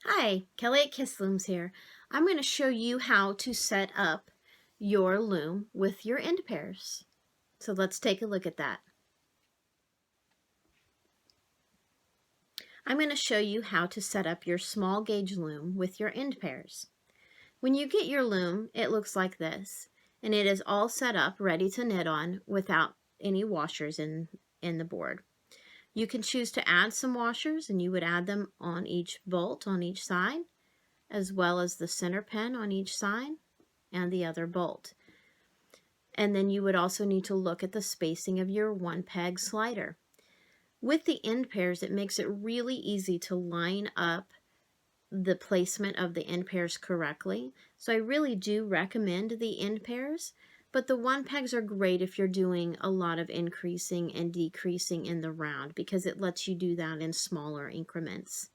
Hi, Kelly at Kiss Looms here. I'm going to show you how to set up your loom with your end pairs. So let's take a look at that. I'm going to show you how to set up your small gauge loom with your end pairs. When you get your loom, it looks like this, and it is all set up ready to knit on without any washers in the board. You can choose to add some washers, and you would add them on each bolt on each side, as well as the center pin on each side and the other bolt. And then you would also need to look at the spacing of your one peg slider. With the end pairs, it makes it really easy to line up the placement of the end pairs correctly. So I really do recommend the end pairs, but the one pegs are great if you're doing a lot of increasing and decreasing in the round because it lets you do that in smaller increments.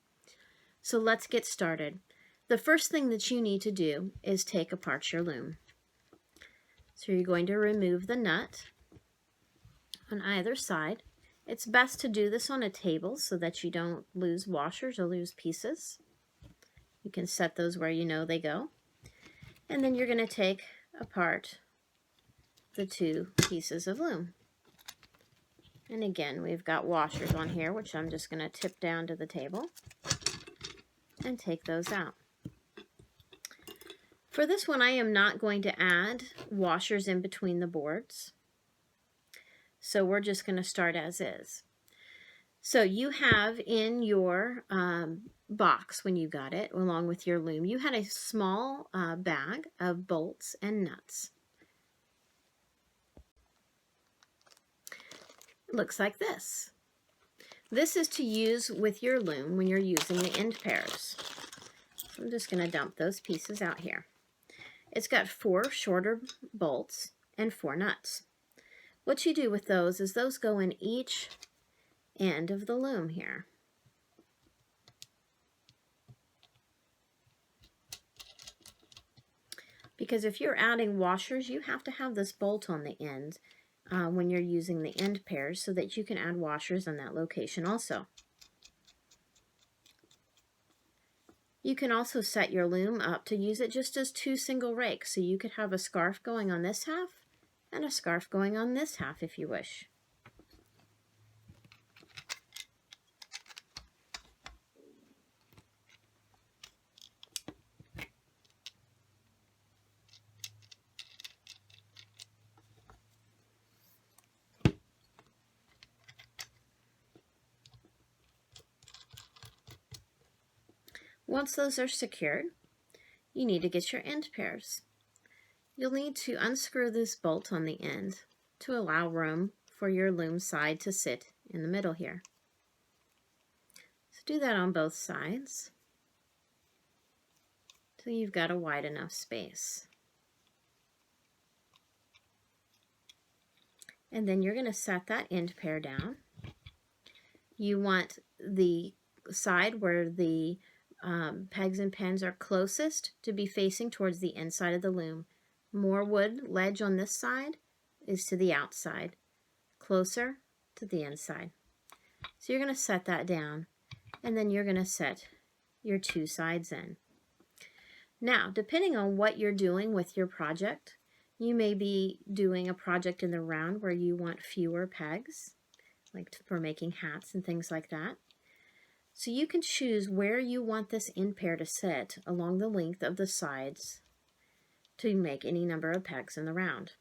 So let's get started. The first thing that you need to do is take apart your loom. So you're going to remove the nut on either side. It's best to do this on a table so that you don't lose washers or lose pieces. You can set those where you know they go. And then you're going to take apart the two pieces of loom. And again, we've got washers on here, which I'm just going to tip down to the table and take those out. For this one, I am not going to add washers in between the boards. So we're just going to start as is. So you have in your box when you got it, along with your loom, you had a small bag of bolts and nuts. It looks like this. This is to use with your loom when you're using the end pairs. So I'm just going to dump those pieces out here. It's got 4 shorter bolts and 4 nuts. What you do with those is those go in each end of the loom here. Because if you're adding washers, you have to have this bolt on the end when you're using the end pairs so that you can add washers on that location also. You can also set your loom up to use it just as 2 single rakes, so you could have a scarf going on this half and a scarf going on this half if you wish. Once those are secured, you need to get your end pairs. You'll need to unscrew this bolt on the end to allow room for your loom side to sit in the middle here. So do that on both sides till you've got a wide enough space. And then you're going to set that end pair down. You want the side where the pegs and pins are closest to be facing towards the inside of the loom. More wood ledge on this side is to the outside, closer to the inside. So you're going to set that down, and then you're going to set your 2 sides in. Now, depending on what you're doing with your project, you may be doing a project in the round where you want fewer pegs, like for making hats and things like that. So you can choose where you want this end pair to sit along the length of the sides to make any number of pegs in the round.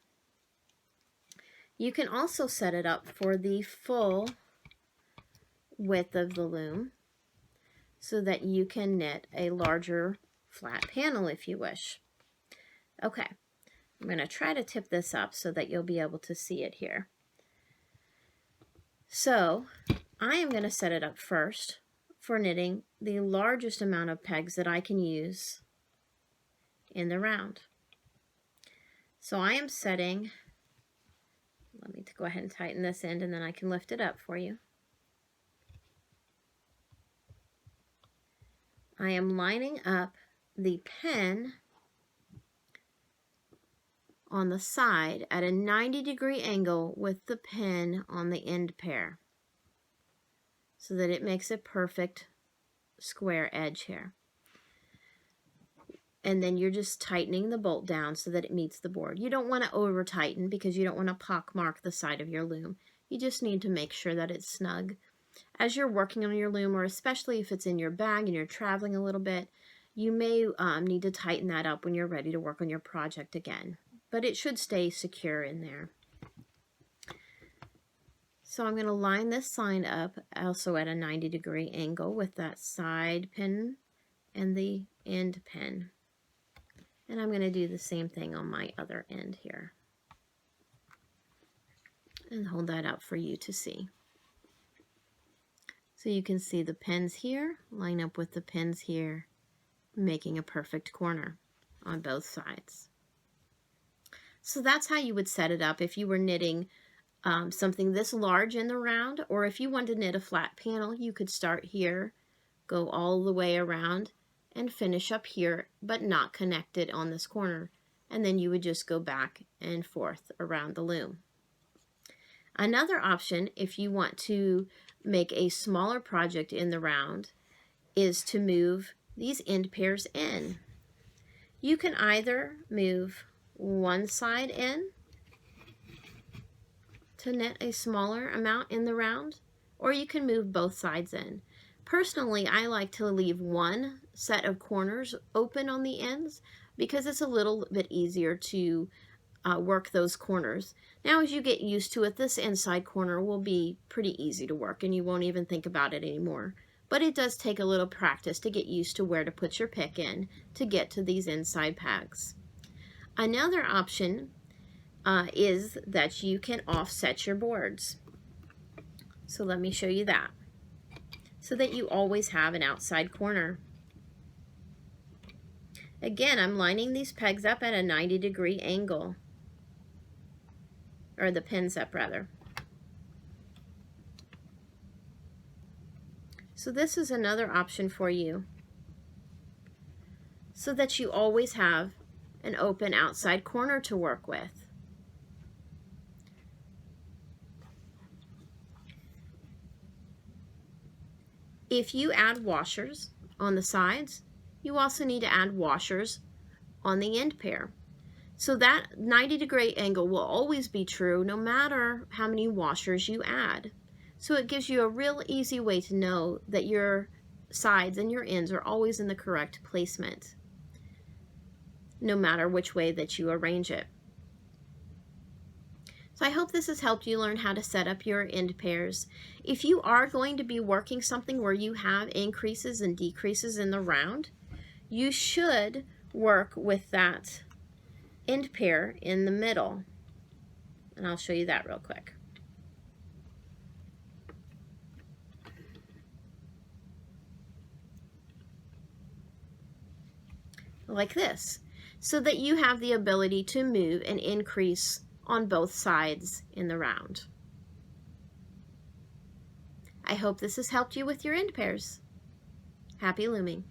You can also set it up for the full width of the loom so that you can knit a larger flat panel if you wish. Okay, I'm going to try to tip this up so that you'll be able to see it here. So I am going to set it up first for knitting the largest amount of pegs that I can use in the round. So I am setting, let me go ahead and tighten this end and then I can lift it up for you. I am lining up the pin on the side at a 90-degree angle with the pin on the end pair so that it makes a perfect square edge here. and then you're just tightening the bolt down so that it meets the board. You don't want to over tighten because you don't want to pockmark the side of your loom. You just need to make sure that it's snug. As you're working on your loom, or especially if it's in your bag and you're traveling a little bit, you may need to tighten that up when you're ready to work on your project again. But it should stay secure in there. So I'm going to line this sign up also at a 90-degree angle with that side pin and the end pin. And I'm going to do the same thing on my other end here. And hold that up for you to see. So you can see the pins here line up with the pins here, making a perfect corner on both sides. So that's how you would set it up if you were knitting something this large in the round, or if you wanted to knit a flat panel, you could start here, go all the way around, and finish up here, but not connected on this corner. And then you would just go back and forth around the loom. Another option, if you want to make a smaller project in the round, is to move these end pairs in. You can either move one side in to knit a smaller amount in the round, or you can move both sides in. Personally, I like to leave one set of corners open on the ends because it's a little bit easier to work those corners. Now, as you get used to it, this inside corner will be pretty easy to work and you won't even think about it anymore. But it does take a little practice to get used to where to put your pick in to get to these inside pegs. Another option is that you can offset your boards. So let me show you that, so that you always have an outside corner. Again, I'm lining these pegs up at a 90-degree angle, or the pins up rather. So this is another option for you, so that you always have an open outside corner to work with. If you add washers on the sides, you also need to add washers on the end pair. So that 90-degree angle will always be true no matter how many washers you add. So it gives you a real easy way to know that your sides and your ends are always in the correct placement, no matter which way that you arrange it. So I hope this has helped you learn how to set up your end pairs. If you are going to be working something where you have increases and decreases in the round, you should work with that end pair in the middle. And I'll show you that real quick. Like this, so that you have the ability to move and increase on both sides in the round. I hope this has helped you with your end pairs. Happy looming!